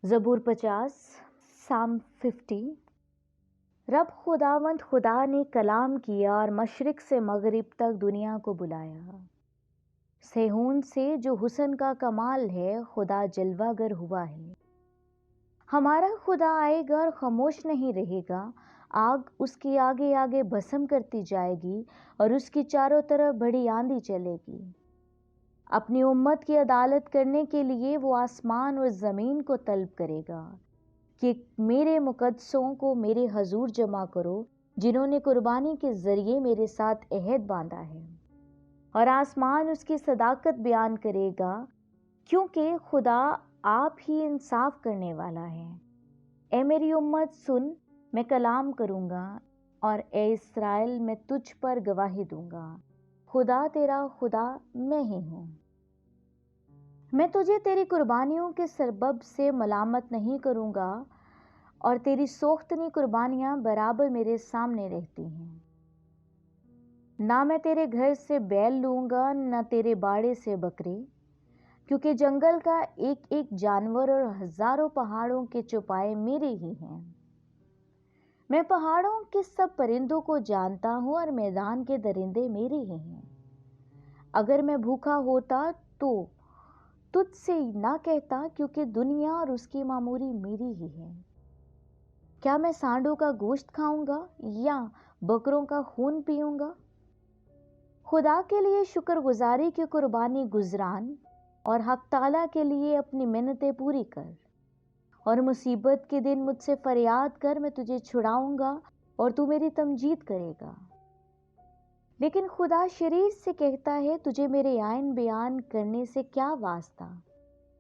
ज़बूर 50, साम 50। रब खुदावंद खुदा ने कलाम किया और मशरिक से मगरिब तक दुनिया को बुलाया। सेहून से जो हुस्न का कमाल है, खुदा जलवागर हुआ है। हमारा खुदा आएगा और खामोश नहीं रहेगा। आग उसके आगे आगे भस्म करती जाएगी और उसकी चारों तरफ बड़ी आंधी चलेगी। अपनी उम्मत की अदालत करने के लिए वो आसमान और ज़मीन को तलब करेगा कि मेरे मुकद्दसों को मेरे हजूर जमा करो, जिन्होंने कुर्बानी के ज़रिए मेरे साथ अहद बांधा है। और आसमान उसकी सदाकत बयान करेगा, क्योंकि खुदा आप ही इंसाफ करने वाला है। ए मेरी उम्मत सुन, मैं कलाम करूँगा, और ए इस्राएल मैं तुझ पर गवाही दूंगा। खुदा तेरा खुदा मैं ही हूँ। मैं तुझे तेरी कुर्बानियों के सबब से मलामत नहीं करूँगा, और तेरी सोख्तनी कुर्बानियाँ बराबर मेरे सामने रहती हैं। ना मैं तेरे घर से बैल लूँगा, ना तेरे बाड़े से बकरे, क्योंकि जंगल का एक एक जानवर और हजारों पहाड़ों के चौपाए मेरे ही हैं। मैं पहाड़ों के सब परिंदों को जानता हूँ और मैदान के दरिंदे मेरे ही हैं। अगर मैं भूखा होता तो तुझसे ना कहता, क्योंकि दुनिया और उसकी मामूरी मेरी ही है। क्या मैं सांडों का गोश्त खाऊंगा या बकरों का खून पीऊंगा? खुदा के लिए शुक्रगुजारी की कुर्बानी गुजरान, और हक ताला के लिए अपनी मिन्नतें पूरी कर। और मुसीबत के दिन मुझसे फरियाद कर, मैं तुझे छुड़ाऊंगा और तू मेरी तमजीद करेगा। लेकिन खुदा शरीर से कहता है, तुझे मेरे आइन बयान करने से क्या वास्ता,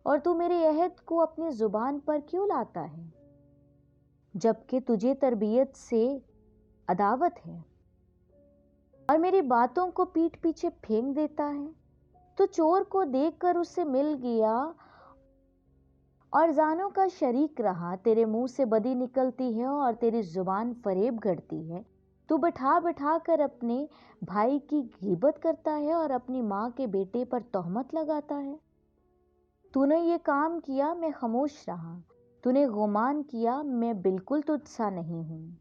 और तू मेरे अहद को अपनी जुबान पर क्यों लाता है, जबकि तुझे तरबियत से अदावत है और मेरी बातों को पीठ पीछे फेंक देता है। तो चोर को देखकर उससे मिल गया और जानों का शरीक रहा। तेरे मुंह से बदी निकलती है और तेरी जुबान फरेब गढ़ती है। तू बैठा बैठा कर अपने भाई की गीबत करता है और अपनी माँ के बेटे पर तोहमत लगाता है। तूने ये काम किया, मैं खामोश रहा। तूने गुमान किया, मैं बिल्कुल तुझसा नहीं हूँ।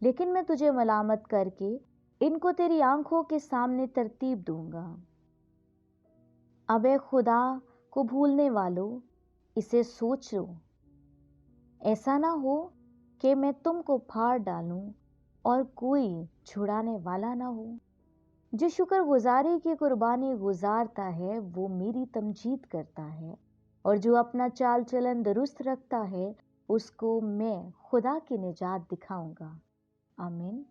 लेकिन मैं तुझे मलामत करके इनको तेरी आंखों के सामने तरतीब दूंगा। अब ए खुदा को भूलने वालों, इसे सोच लो। ऐसा ना हो कि मैं तुमको फाड़ डालूं और कोई छुड़ाने वाला ना हो। जो शुक्रगुजारी की कुर्बानी गुजारता है, वो मेरी तमजीद करता है, और जो अपना चाल चलन दुरुस्त रखता है, उसको मैं खुदा की निजात दिखाऊंगा। आमीन।